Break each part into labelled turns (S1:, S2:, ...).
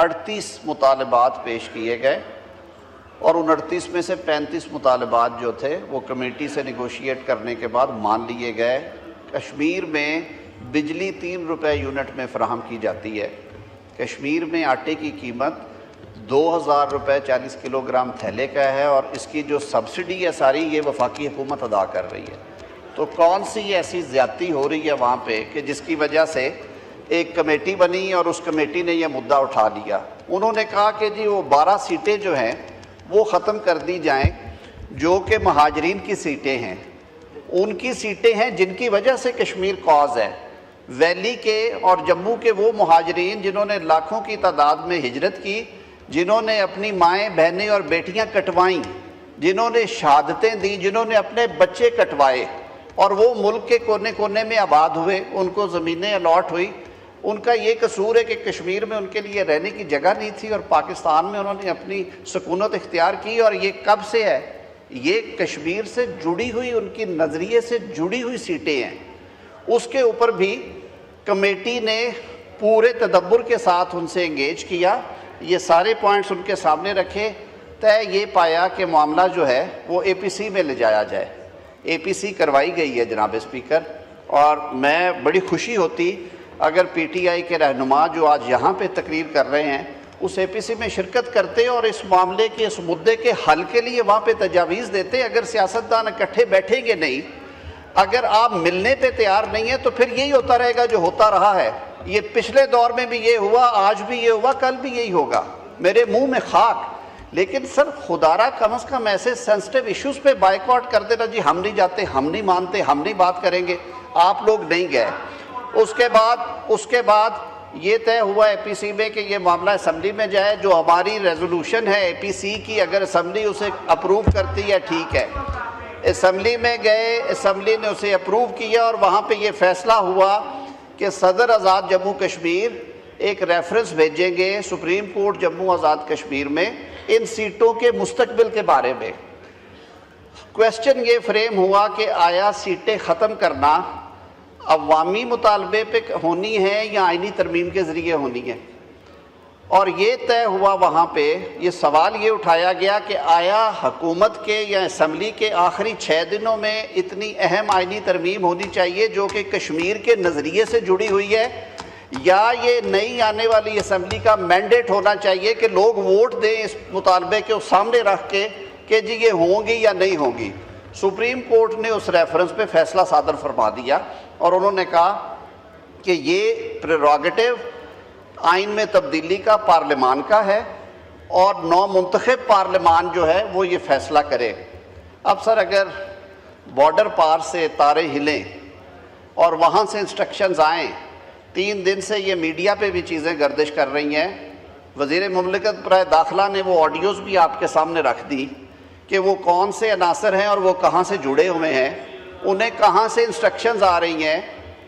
S1: 38 مطالبات پیش کیے گئے اور ان 38 میں سے 35 مطالبات جو تھے وہ کمیٹی سے نیگوشیٹ کرنے کے بعد مان لیے گئے۔ کشمیر میں بجلی 3 روپے یونٹ میں فراہم کی جاتی ہے۔ کشمیر میں آٹے کی قیمت 2000 روپے 40 کلو گرام تھیلے کا ہے اور اس کی جو سبسڈی ہے ساری یہ وفاقی حکومت ادا کر رہی ہے۔ تو کون سی ایسی زیادتی ہو رہی ہے وہاں پہ کہ جس کی وجہ سے ایک کمیٹی بنی اور اس کمیٹی نے یہ مدعا اٹھا لیا۔ انہوں نے کہا کہ جی وہ 12 سیٹیں جو ہیں وہ ختم کر دی جائیں جو کہ مہاجرین کی سیٹیں ہیں، ان کی سیٹیں ہیں جن کی وجہ سے کشمیر کاز ہے۔ ویلی کے اور جموں کے وہ مہاجرین جنہوں نے لاکھوں کی تعداد میں ہجرت کی، جنہوں نے اپنی مائیں بہنیں اور بیٹیاں کٹوائیں، جنہوں نے شہادتیں دیں، جنہوں نے اپنے بچے کٹوائے اور وہ ملک کے کونے کونے میں آباد ہوئے، ان کو زمینیں الاٹ ہوئی، ان کا یہ قصور ہے کہ کشمیر میں ان کے لیے رہنے کی جگہ نہیں تھی اور پاکستان میں انہوں نے اپنی سکونت اختیار کی۔ اور یہ کب سے ہے؟ یہ کشمیر سے جڑی ہوئی، ان کی نظریے سے جڑی ہوئی سیٹیں ہیں۔ اس کے اوپر بھی کمیٹی نے پورے تدبر کے ساتھ ان سے انگیج کیا، یہ سارے پوائنٹس ان کے سامنے رکھے، طے یہ پایا کہ معاملہ جو ہے وہ اے پی سی میں لے جایا جائے۔ اے پی سی کروائی گئی ہے جناب اسپیکر، اور میں بڑی خوشی ہوتی اگر پی ٹی آئی کے رہنما جو آج یہاں پہ تقریر کر رہے ہیں اس اے پی سی میں شرکت کرتے اور اس معاملے کے اس مدعے کے حل کے لیے وہاں پہ تجاویز دیتے۔ اگر سیاستدان اکٹھے بیٹھیں گے نہیں، اگر آپ ملنے پہ تیار نہیں ہیں تو پھر یہی ہوتا رہے گا جو ہوتا رہا ہے۔ یہ پچھلے دور میں بھی یہ ہوا، آج بھی یہ ہوا، کل بھی یہی ہوگا، میرے منہ میں خاک۔ لیکن سر خدارہ کم از کم ایسے سینسٹیو ایشوز پہ بائیکاٹ کر دینا، جی ہم نہیں جاتے، ہم نہیں مانتے، ہم نہیں بات کریں گے۔ آپ لوگ نہیں گئے۔ اس کے بعد یہ طے ہوا اے پی سی میں کہ یہ معاملہ اسمبلی میں جائے۔ جو ہماری ریزولوشن ہے اے پی سی کی، اگر اسمبلی اسے اپروو کرتی ہے ٹھیک ہے۔ اسمبلی میں گئے، اسمبلی نے اسے اپروو کیا اور وہاں پہ یہ فیصلہ ہوا کہ صدر آزاد جموں کشمیر ایک ریفرنس بھیجیں گے سپریم کورٹ جموں آزاد کشمیر میں ان سیٹوں کے مستقبل کے بارے میں۔ کویسچن یہ فریم ہوا کہ آیا سیٹیں ختم کرنا عوامی مطالبے پہ ہونی ہے یا آئینی ترمیم کے ذریعے ہونی ہے، اور یہ طے ہوا وہاں پہ۔ یہ سوال یہ اٹھایا گیا کہ آیا حکومت کے یا اسمبلی کے آخری 6 دنوں میں اتنی اہم آئینی ترمیم ہونی چاہیے جو کہ کشمیر کے نظریے سے جڑی ہوئی ہے، یا یہ نئی آنے والی اسمبلی کا مینڈیٹ ہونا چاہیے کہ لوگ ووٹ دیں اس مطالبے کے سامنے رکھ کے کہ جی یہ ہوں گی یا نہیں ہوں گی۔ سپریم کورٹ نے اس ریفرنس پہ فیصلہ صادر فرما دیا اور انہوں نے کہا کہ یہ پریروگیٹو آئین میں تبدیلی کا پارلیمان کا ہے اور نو منتخب پارلیمان جو ہے وہ یہ فیصلہ کرے۔ اب سر اگر بارڈر پار سے تارے ہلیں اور وہاں سے انسٹرکشنز آئیں، 3 دن سے یہ میڈیا پہ بھی چیزیں گردش کر رہی ہیں، وزیر مملکت برائے داخلہ نے وہ آڈیوز بھی آپ کے سامنے رکھ دی کہ وہ کون سے عناصر ہیں اور وہ کہاں سے جڑے ہوئے ہیں، انہیں کہاں سے انسٹرکشنز آ رہی ہیں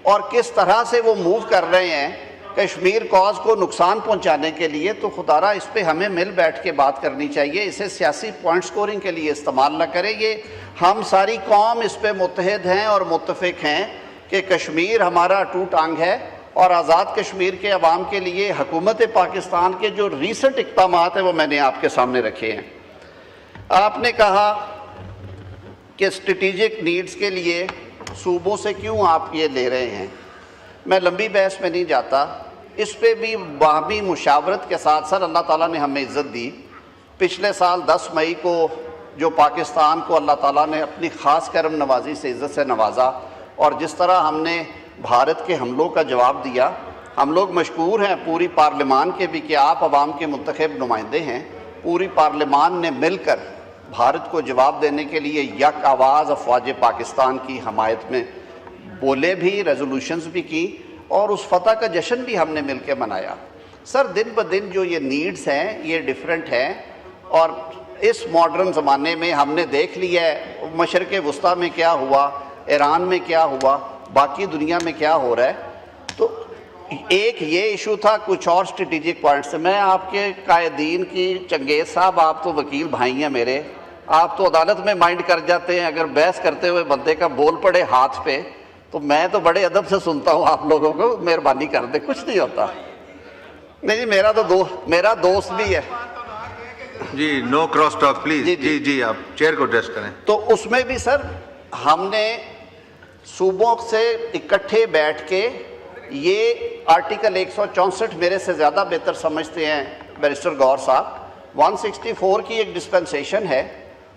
S1: اور کس طرح سے وہ موو کر رہے ہیں کشمیر کاز کو نقصان پہنچانے کے لیے۔ تو خدارہ اس پہ ہمیں مل بیٹھ کے بات کرنی چاہیے، اسے سیاسی پوائنٹ سکورنگ کے لیے استعمال نہ کریں۔ یہ ہم ساری قوم اس پہ متحد ہیں اور متفق ہیں کہ کشمیر ہمارا اٹوٹ انگ ہے، اور آزاد کشمیر کے عوام کے لیے حکومت پاکستان کے جو ریسنٹ اقدامات ہیں وہ میں نے آپ کے سامنے رکھے ہیں۔ آپ نے کہا کہ اسٹریٹجک نیڈز کے لیے صوبوں سے کیوں آپ یہ لے رہے ہیں، میں لمبی بحث میں نہیں جاتا، اس پہ بھی باہمی مشاورت کے ساتھ سر اللہ تعالیٰ نے ہمیں عزت دی۔ پچھلے سال 10 مئی کو جو پاکستان کو اللہ تعالیٰ نے اپنی خاص کرم نوازی سے عزت سے نوازا، اور جس طرح ہم نے بھارت کے حملوں کا جواب دیا، ہم لوگ مشکور ہیں پوری پارلیمان کے بھی کہ آپ عوام کے منتخب نمائندے ہیں۔ پوری پارلیمان نے مل کر بھارت کو جواب دینے کے لیے یک آواز افواج پاکستان کی حمایت میں بولے بھی، ریزولوشنز بھی کی، اور اس فتح کا جشن بھی ہم نے مل کے منایا۔ سر دن بدن جو یہ نیڈز ہیں یہ ڈیفرنٹ ہیں، اور اس ماڈرن زمانے میں ہم نے دیکھ لیا ہے مشرق وسطیٰ میں کیا ہوا، ایران میں کیا ہوا، باقی دنیا میں کیا ہو رہا ہے۔ تو ایک یہ ایشو تھا، کچھ اور اسٹریٹجک پوائنٹس سے میں آپ کے قائدین کی، چنگیز صاحب آپ تو وکیل بھائی ہیں میرے، آپ تو عدالت میں مائنڈ کر جاتے ہیں، اگر بحث کرتے ہوئے بندے کا بول پڑے ہاتھ پہ تو میں تو بڑے ادب سے سنتا ہوں آپ لوگوں کو، مہربانی کر دیں، کچھ نہیں ہوتا۔ نہیں جی میرا دوست بھی ہے
S2: جی، نو کراس ٹاک پلیز. جی آپ چیئر کو ایڈریس کریں.
S1: تو اس میں بھی سر ہم نے صوبوں سے اکٹھے بیٹھ کے یہ آرٹیکل 164 میرے سے زیادہ بہتر سمجھتے ہیں بیرسٹر گور صاحب, 164 کی ایک ڈسپنسیشن ہے,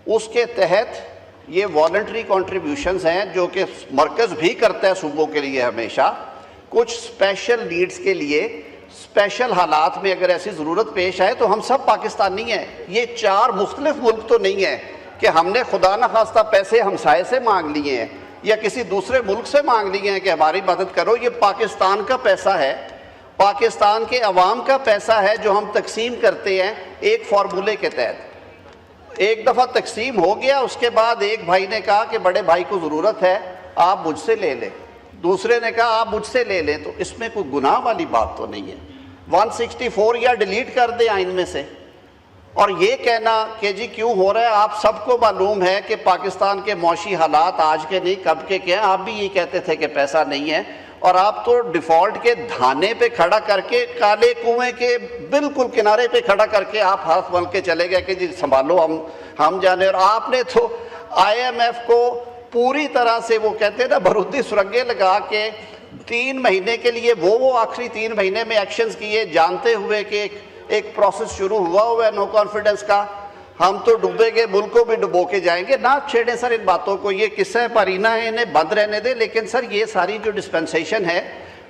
S1: اس کے تحت یہ والنٹری کنٹریبیوشنز ہیں جو کہ مرکز بھی کرتا ہے صوبوں کے لیے ہمیشہ. کچھ اسپیشل نیڈز کے لیے اسپیشل حالات میں اگر ایسی ضرورت پیش آئے تو ہم سب پاکستانی ہیں. یہ 4 مختلف ملک تو نہیں ہیں کہ ہم نے خدا نخواستہ پیسے ہمسائے سے مانگ لیے ہیں یا کسی دوسرے ملک سے مانگ لیے ہیں کہ ہماری مدد کرو. یہ پاکستان کا پیسہ ہے, پاکستان کے عوام کا پیسہ ہے جو ہم تقسیم کرتے ہیں ایک فارمولے کے تحت. ایک دفعہ تقسیم ہو گیا, اس کے بعد ایک بھائی نے کہا کہ بڑے بھائی کو ضرورت ہے آپ مجھ سے لے لیں, دوسرے نے کہا آپ مجھ سے لے لیں, تو اس میں کوئی گناہ والی بات تو نہیں ہے. 164 یا ڈیلیٹ کر دیں آئین میں سے. اور یہ کہنا کہ جی کیوں ہو رہا ہے, آپ سب کو معلوم ہے کہ پاکستان کے معاشی حالات آج کے نہیں کب کے کیا ہیں. آپ بھی یہ کہتے تھے کہ پیسہ نہیں ہے, اور آپ تو ڈیفالٹ کے دھانے پہ کھڑا کر کے, کالے کنویں کے بالکل کنارے پہ کھڑا کر کے آپ ہاتھ مل کے چلے گئے کہ جی سنبھالو ہم جانے. اور آپ نے تو IMF کو پوری طرح سے وہ کہتے ہیں نا بارودی سرنگیں لگا کے 3 مہینے کے لیے وہ آخری 3 مہینے میں ایکشنز کیے, جانتے ہوئے کہ ایک پروسیس شروع ہوا ہے نو کانفیڈنس کا. ہم تو ڈوبے گے, ملک کو بھی ڈبو کے جائیں گے. نہ چھیڑیں سر ان باتوں کو, یہ قصہ پرینہ ہے, انہیں بند رہنے دیں. لیکن سر یہ ساری جو ڈسپنسیشن ہے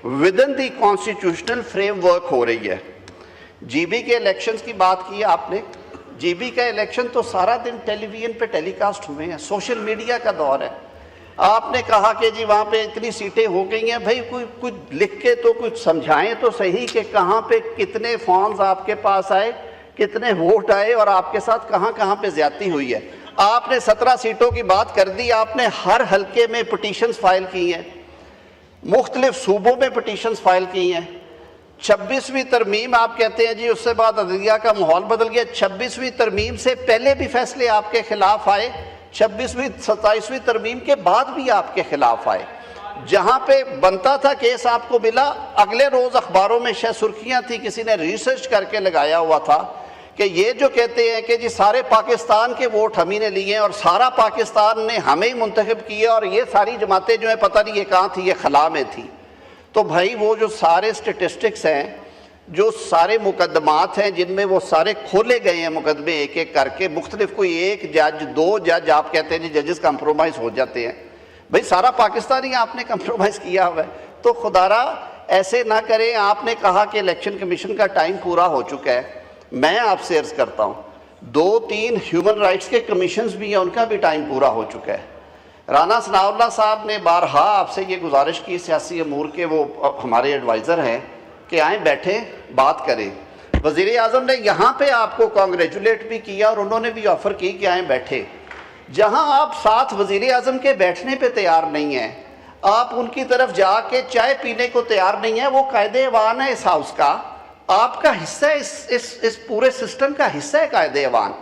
S1: ودن دی کانسٹیٹیوشنل فریم ورک ہو رہی ہے. جی بی کے الیکشنز کی بات کی آپ نے, جی بی کا الیکشن تو سارا دن ٹیلی ویژن پہ ٹیلی کاسٹ ہوئے ہیں, سوشل میڈیا کا دور ہے. آپ نے کہا کہ جی وہاں پہ اتنی سیٹیں ہو گئی ہیں, بھائی کوئی لکھ کے تو کچھ سمجھائیں تو صحیح کہ کہاں پہ کتنے فارمز آپ کے پاس آئے, کتنے ووٹ آئے, اور آپ کے ساتھ کہاں پہ زیادتی ہوئی ہے. آپ نے 17 سیٹوں کی بات کر دی, آپ نے ہر حلقے میں پٹیشنز فائل کی ہیں, مختلف صوبوں میں پٹیشنز فائل کی ہیں. 26ویں ترمیم آپ کہتے ہیں جی اس سے بعد عدلیہ کا ماحول بدل گیا. 26ویں ترمیم سے پہلے بھی فیصلے آپ کے خلاف آئے, 26ویں 27ویں ترمیم کے بعد بھی آپ کے خلاف آئے. جہاں پہ بنتا تھا کیس آپ کو ملا, اگلے روز اخباروں میں شاید سرخیاں تھی, کسی نے ریسرچ کر کے لگایا ہوا تھا کہ یہ جو کہتے ہیں کہ جی سارے پاکستان کے ووٹ ہم ہی نے لیے ہیں اور سارا پاکستان نے ہمیں ہی منتخب کیا, اور یہ ساری جماعتیں جو ہیں پتہ نہیں یہ کہاں تھی, یہ خلا میں تھی. تو بھائی وہ جو سارے سٹیٹسٹکس ہیں, جو سارے مقدمات ہیں جن میں وہ سارے کھولے گئے ہیں مقدمے ایک ایک کر کے, مختلف کوئی 1 جج 2 جج آپ کہتے ہیں جی ججز کمپرومائز ہو جاتے ہیں. بھائی سارا پاکستانی آپ نے کمپرومائز کیا ہوا ہے, تو خدا را ایسے نہ کریں. آپ نے کہا کہ الیکشن کمیشن کا ٹائم پورا ہو چکا ہے. میں آپ سے عرض کرتا ہوں 2-3 ہیومن رائٹس کے کمیشنز بھی ہیں, ان کا بھی ٹائم پورا ہو چکا ہے. رانا ثناء اللہ صاحب نے بارہا آپ سے یہ گزارش کی, سیاسی امور کے وہ ہمارے ایڈوائزر ہیں, کہ آئیں بیٹھیں بات کریں. وزیر اعظم نے یہاں پہ آپ کو کانگریچولیٹ بھی کیا اور انہوں نے بھی آفر کی کہ آئیں بیٹھے. جہاں آپ ساتھ وزیر اعظم کے بیٹھنے پہ تیار نہیں ہیں, آپ ان کی طرف جا کے چائے پینے کو تیار نہیں ہیں. وہ قائد ایوان ہے اس ہاؤس کا, آپ کا حصہ ہے, اس پورے سسٹم کا حصہ ہے قائد ایوان.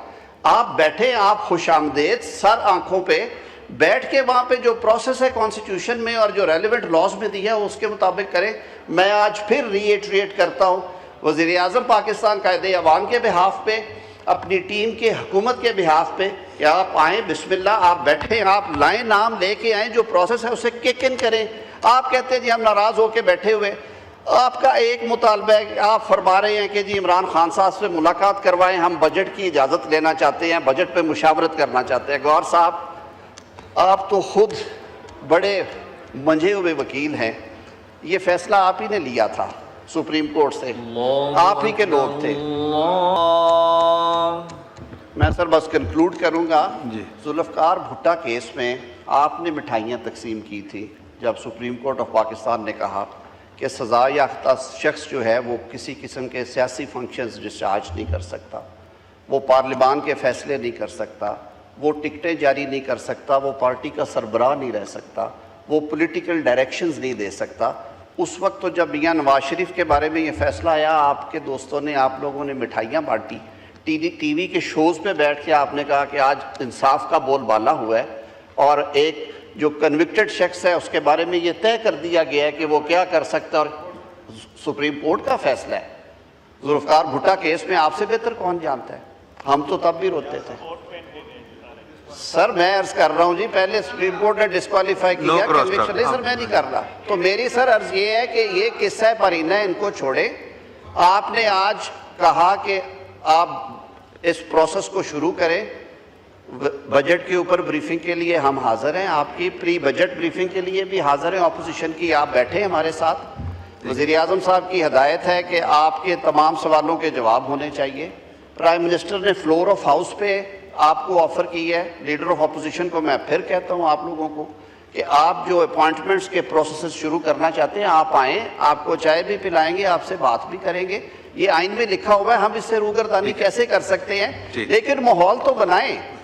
S1: آپ بیٹھیں, آپ خوش آمدید سر آنکھوں پہ بیٹھ کے وہاں پہ جو پروسیس ہے کانسٹیٹیوشن میں اور جو ریلیونٹ لاز میں دیا ہے اس کے مطابق کریں. میں آج پھر ریٹریٹ کرتا ہوں وزیر اعظم پاکستان قائد ایوان کے بہاف پہ, اپنی ٹیم کے حکومت کے بہاف پہ, کہ آپ آئیں, بسم اللہ, آپ بیٹھیں, آپ لائیں, نام لے کے آئیں, جو پروسیس ہے اسے کک ان کریں. آپ کہتے ہیں جی ہم ناراض ہو کے بیٹھے ہوئے. آپ کا ایک مطالبہ ہے کہ آپ فرما رہے ہیں کہ جی عمران خان صاحب سے ملاقات کروائیں, ہم بجٹ کی اجازت لینا چاہتے ہیں, بجٹ پہ مشاورت کرنا چاہتے ہیں. گور صاحب آپ تو خود بڑے منجھے ہوئے وکیل ہیں, یہ فیصلہ آپ ہی نے لیا تھا سپریم کورٹ سے, آپ ہی کے لوگ تھے. میں سر بس کنکلوڈ کروں گا. ذوالفقار بھٹا کیس میں آپ نے مٹھائیاں تقسیم کی تھی جب سپریم کورٹ آف پاکستان نے کہا کہ سزا یافتہ شخص جو ہے وہ کسی قسم کے سیاسی فنکشنز ڈسچارج نہیں کر سکتا, وہ پارلیمان کے فیصلے نہیں کر سکتا, وہ ٹکٹیں جاری نہیں کر سکتا, وہ پارٹی کا سربراہ نہیں رہ سکتا, وہ پولیٹیکل ڈائریکشنز نہیں دے سکتا. اس وقت تو جب میاں نواز شریف کے بارے میں یہ فیصلہ آیا, آپ کے دوستوں نے, آپ لوگوں نے مٹھائیاں بانٹی, ٹی وی کے شوز پہ بیٹھ کے آپ نے کہا کہ آج انصاف کا بول بالا ہوا ہے, اور ایک جو کنوکٹڈ شخص ہے اس کے بارے میں یہ طے کر دیا گیا ہے کہ وہ کیا کر سکتا ہے, اور سپریم کورٹ کا فیصلہ ہے. ذوالفقار بھٹا کیس میں آپ سے بہتر کون جانتا ہے؟ ہم تو تب بھی روتے تھے سر. میں عرض کر رہا ہوں جی پہلے سپریم کورٹ نے ڈسکوالیفائی کیا کنوکشن. نہیں سر میں نہیں کر رہا. تو میری سر عرض یہ ہے کہ یہ قصہ پرینہ ان کو چھوڑے. آپ نے آج کہا کہ آپ اس پروسیس کو شروع کریں. بجٹ کے اوپر بریفنگ کے لیے ہم حاضر ہیں. آپ کی پری بجٹ بریفنگ کے لیے بھی حاضر ہیں. اپوزیشن کی آپ بیٹھے ہمارے ساتھ. وزیر اعظم صاحب کی ہدایت ہے کہ آپ کے تمام سوالوں کے جواب ہونے چاہیے. پرائم منسٹر نے فلور آف ہاؤس پہ آپ کو آفر کی ہے. لیڈر آف اپوزیشن کو میں پھر کہتا ہوں آپ لوگوں کو کہ آپ جو اپوائنٹمنٹس کے پروسیسز شروع کرنا چاہتے ہیں آپ آئیں. آپ کو چائے بھی پلائیں گے, آپ سے بات بھی کریں گے. یہ آئین میں لکھا ہوا ہے, ہم اس سے روگردانی کیسے کر سکتے ہیں, لیکن ماحول تو بنائیں.